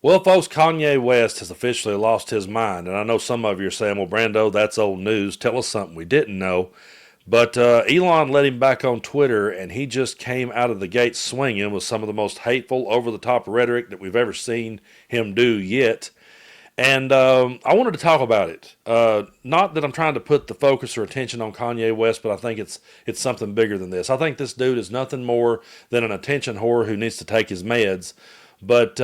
Well, folks, Kanye West has officially lost his mind. And I know some of you are saying, well, Brando, that's old news. Tell us something we didn't know. But Elon let him back on Twitter, and he just came out of the gate swinging with some of the most hateful, over the top rhetoric that we've ever seen him do yet. And I wanted to talk about it. Not that I'm trying to put the focus or attention on Kanye West, but I think it's something bigger than this. I think this dude is nothing more than an attention whore who needs to take his meds. But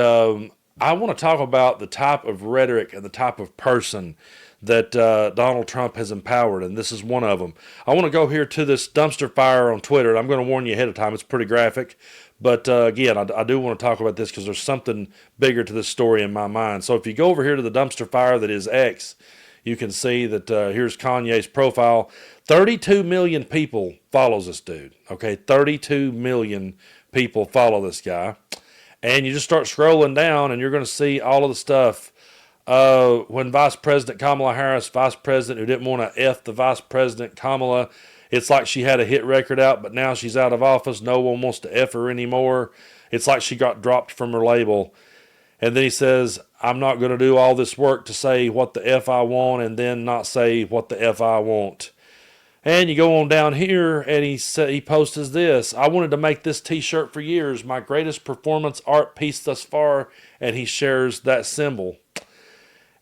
I want to talk about the type of rhetoric and the type of person that Donald Trump has empowered, and this is one of them. I want to go here to this dumpster fire on Twitter, and I'm going to warn you ahead of time. It's pretty graphic. But again, I do want to talk about this because there's something bigger to this story in my mind. So if you go over here to the dumpster fire that is X, you can see that here's Kanye's profile. 32 million people follows this dude. Okay, 32 million people follow this guy. And you just start scrolling down, and you're going to see all of the stuff. When Vice President Kamala Harris, Vice President who didn't want to F the Vice President Kamala, it's like she had a hit record out, but now she's out of office. No one wants to F her anymore. It's like she got dropped from her label. And then he says, I'm not going to do all this work to say what the F I want and then not say what the F I want. And you go on down here, and he posts this. I wanted to make this t-shirt for years. My greatest performance art piece thus far. And he shares that symbol.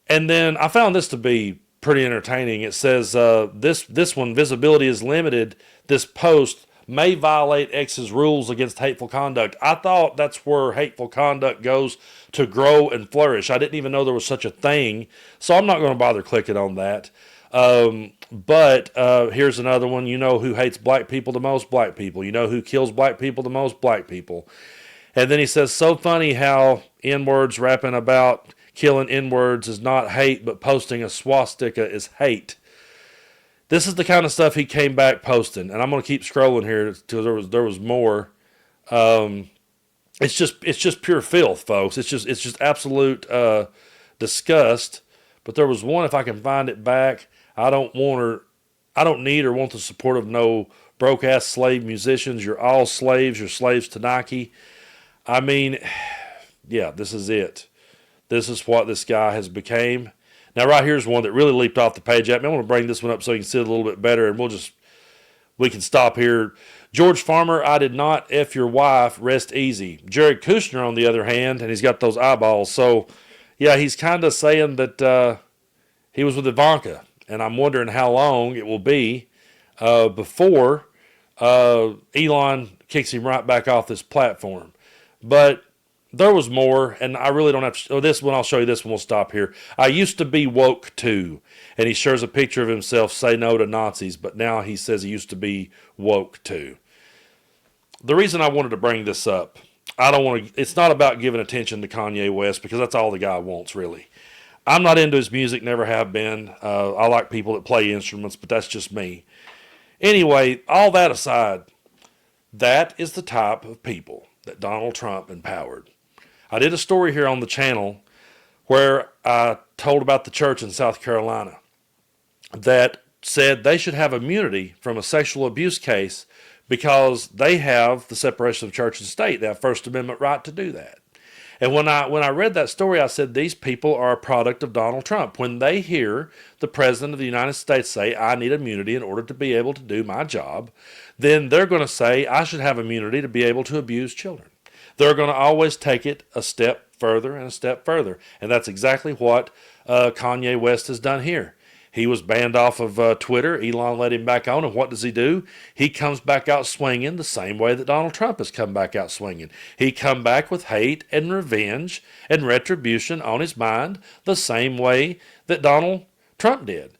And then I found this to be pretty entertaining. It says, this one, visibility is limited. This post may violate X's rules against hateful conduct. I thought that's where hateful conduct goes to grow and flourish. I didn't even know there was such a thing. So I'm not going to bother clicking on that. But here's another one. You know who hates black people the most? Black people. You know who kills black people the most? Black people. And then he says, so funny how N-words rapping about killing N-words is not hate, but posting a swastika is hate. This is the kind of stuff he came back posting, and I'm going to keep scrolling here until there was more. It's just pure filth, folks. It's just absolute disgust. But there was one, if I can find it back. I don't need or want the support of no broke ass slave musicians. You're all slaves. You're slaves to Nike. I mean, yeah, this is it. This is what this guy has became. Now, right here's one that really leaped off the page at me. I want to bring this one up so you can see it a little bit better, and we can stop here. George Farmer, I did not F your wife. Rest easy. Jared Kushner, on the other hand, and he's got those eyeballs. So, yeah, he's kind of saying that he was with Ivanka, and I'm wondering how long it will be before Elon kicks him right back off this platform. But there was more, and I really don't have to. Oh, this one, I'll show you this one. We'll stop here. I used to be woke too. And he shares a picture of himself, say no to Nazis, but now he says he used to be woke too. The reason I wanted to bring this up, it's not about giving attention to Kanye West because that's all the guy wants, really. I'm not into his music, never have been. I like people that play instruments, but that's just me. Anyway, all that aside, that is the type of people that Donald Trump empowered. I did a story here on the channel where I told about the church in South Carolina that said they should have immunity from a sexual abuse case because they have the separation of church and state. They have First Amendment right to do that. And when I read that story, I said these people are a product of Donald Trump. When they hear the President of the United States say, I need immunity in order to be able to do my job, then they're going to say, I should have immunity to be able to abuse children. They're going to always take it a step further and a step further. And that's exactly what Kanye West has done here. He was banned off of Twitter. Elon let him back on. And what does he do? He comes back out swinging the same way that Donald Trump has come back out swinging. He come back with hate and revenge and retribution on his mind the same way that Donald Trump did.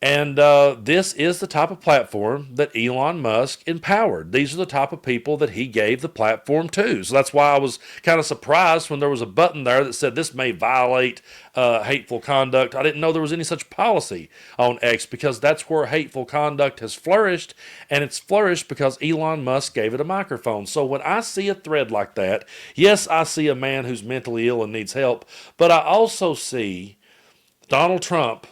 And this is the type of platform that Elon Musk empowered. These are the type of people that he gave the platform to. So that's why I was kind of surprised when there was a button there that said this may violate hateful conduct. I didn't know there was any such policy on X because that's where hateful conduct has flourished. And it's flourished because Elon Musk gave it a microphone. So when I see a thread like that, yes, I see a man who's mentally ill and needs help. But I also see Donald Trump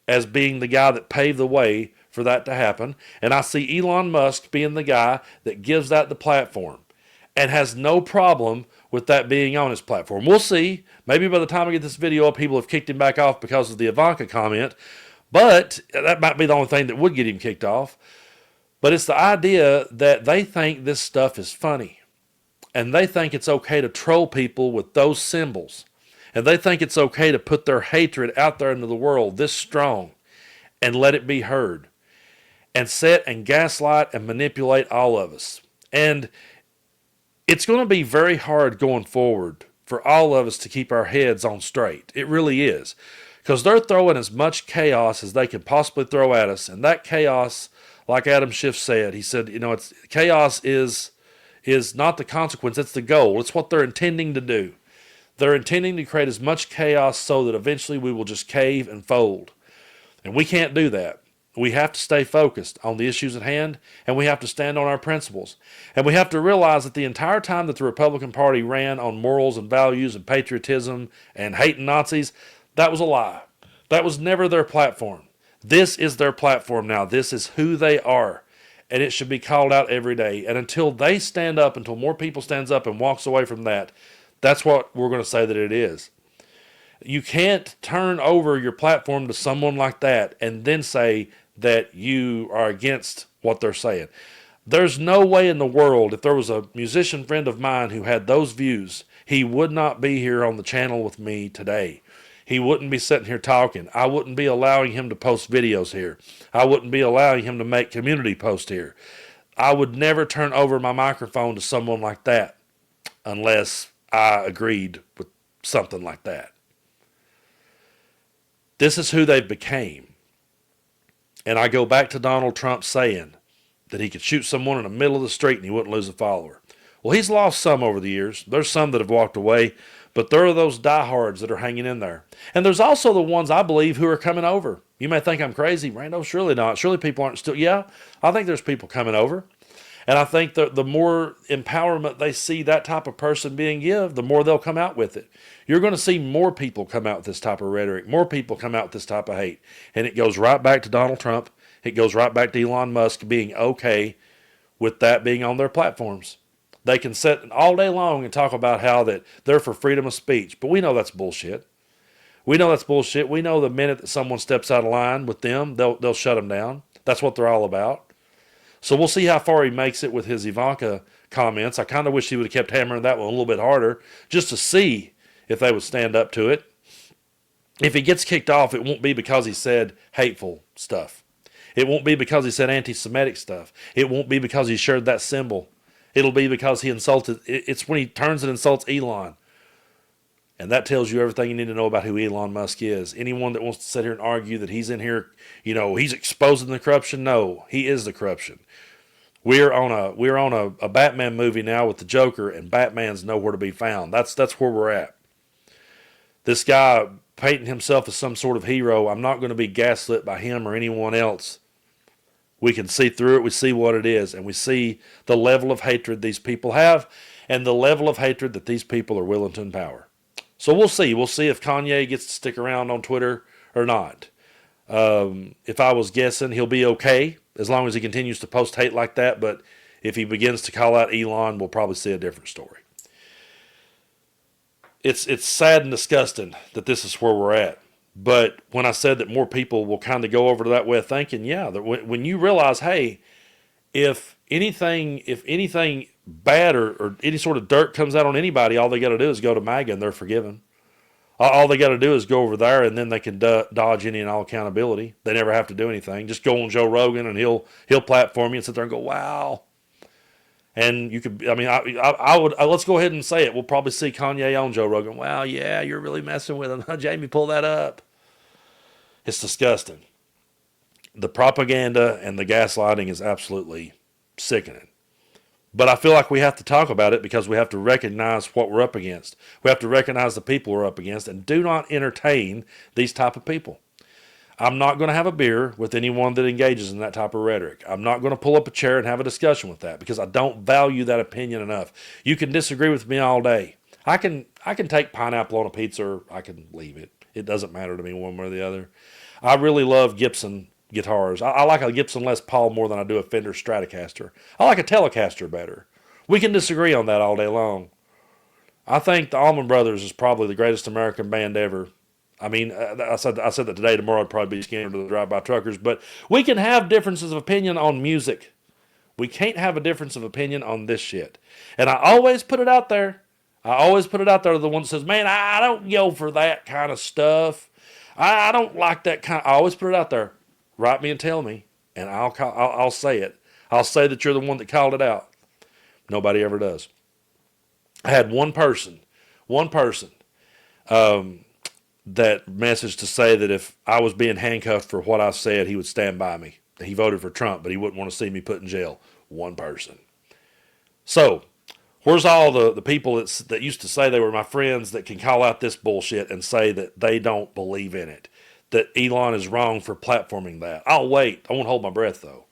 as being the guy that paved the way for that to happen. And I see Elon Musk being the guy that gives that the platform and has no problem with that being on his platform. We'll see. Maybe by the time I get this video up, people have kicked him back off because of the Ivanka comment. But that might be the only thing that would get him kicked off. But it's the idea that they think this stuff is funny. And they think it's okay to troll people with those symbols. And they think it's okay to put their hatred out there into the world this strong and let it be heard. And set and gaslight and manipulate all of us. And it's going to be very hard going forward for all of us to keep our heads on straight. It really is. Because they're throwing as much chaos as they can possibly throw at us. And that chaos, like Adam Schiff said, he said, it's chaos is not the consequence, it's the goal. It's what they're intending to do. They're intending to create as much chaos so that eventually we will just cave and fold. And we can't do that. We have to stay focused on the issues at hand, and we have to stand on our principles. And we have to realize that the entire time that the Republican Party ran on morals and values and patriotism and hating Nazis, that was a lie. That was never their platform. This is their platform now. This is who they are. And it should be called out every day. And until they stand up, until more people stands up and walks away from that, that's what we're going to say that it is. You can't turn over your platform to someone like that and then say that you are against what they're saying. There's no way in the world, if there was a musician friend of mine who had those views, he would not be here on the channel with me today. He wouldn't be sitting here talking. I wouldn't be allowing him to post videos here. I wouldn't be allowing him to make community posts here. I would never turn over my microphone to someone like that unless I agreed with something like that. This is who they became. And I go back to Donald Trump saying that he could shoot someone in the middle of the street and he wouldn't lose a follower. Well, he's lost some over the years. There's some that have walked away, but there are those diehards that are hanging in there. And there's also the ones, I believe, who are coming over. You may think I'm crazy. Brando, surely not. Surely people aren't still. Yeah, I think there's people coming over. And I think that the more empowerment they see that type of person being given, the more they'll come out with it. You're going to see more people come out with this type of rhetoric, more people come out with this type of hate. And it goes right back to Donald Trump. It goes right back to Elon Musk being okay with that being on their platforms. They can sit all day long and talk about how that they're for freedom of speech. But we know that's bullshit. We know that's bullshit. We know the minute that someone steps out of line with them, they'll shut them down. That's what they're all about. So we'll see how far he makes it with his Ivanka comments. I kind of wish he would have kept hammering that one a little bit harder just to see if they would stand up to it. If he gets kicked off, it won't be because he said hateful stuff. It won't be because he said anti-Semitic stuff. It won't be because he shared that symbol. It'll be because he insulted. It's when he turns and insults Elon. And that tells you everything you need to know about who Elon Musk is. Anyone that wants to sit here and argue that he's in here, he's exposing the corruption. No, he is the corruption. We're on a Batman movie now with the Joker, and Batman's nowhere to be found. That's where we're at. This guy painting himself as some sort of hero, I'm not going to be gaslit by him or anyone else. We can see through it. We see what it is, and we see the level of hatred these people have and the level of hatred that these people are willing to empower. So we'll see. We'll see if Kanye gets to stick around on Twitter or not. If I was guessing, he'll be okay as long as he continues to post hate like that. But if he begins to call out Elon, we'll probably see a different story. It's sad and disgusting that this is where we're at. But when I said that more people will kind of go over to that way of thinking, yeah, that when you realize, hey, if anything bad or any sort of dirt comes out on anybody, all they got to do is go to Maga and they're forgiven. All they got to do is go over there and then they can dodge any and all accountability. They never have to do anything. Just go on Joe Rogan and he'll platform you and sit there and go, wow. And you could, I would, let's go ahead and say it. We'll probably see Kanye on Joe Rogan. Wow, yeah, you're really messing with him. Jamie, pull that up. It's disgusting. The propaganda and the gaslighting is absolutely sickening. But I feel like we have to talk about it because we have to recognize what we're up against. We have to recognize the people we're up against and do not entertain these type of people. I'm not going to have a beer with anyone that engages in that type of rhetoric. I'm not going to pull up a chair and have a discussion with that because I don't value that opinion enough. You can disagree with me all day. I can take pineapple on a pizza or I can leave it. It doesn't matter to me one way or the other. I really love Gibson guitars. I like a Gibson Les Paul more than I do a Fender Stratocaster. I like a Telecaster better. We can disagree on that all day long. I think the Allman Brothers is probably the greatest American band ever. I mean, I said that today. Tomorrow, I'd probably be scared to the drive-by truckers. But we can have differences of opinion on music. We can't have a difference of opinion on this shit. And I always put it out there. I always put it out there to the one that says, "Man, I don't go for that kind of stuff. I don't like that kind." I always put it out there. Write me and tell me, and I'll say it. I'll say that you're the one that called it out. Nobody ever does. I had one person that message to say that if I was being handcuffed for what I said, he would stand by me. He voted for Trump, but he wouldn't want to see me put in jail. One person. So, where's all the people that used to say they were my friends that can call out this bullshit and say that they don't believe in it? That Elon is wrong for platforming that. I'll wait. I won't hold my breath, though.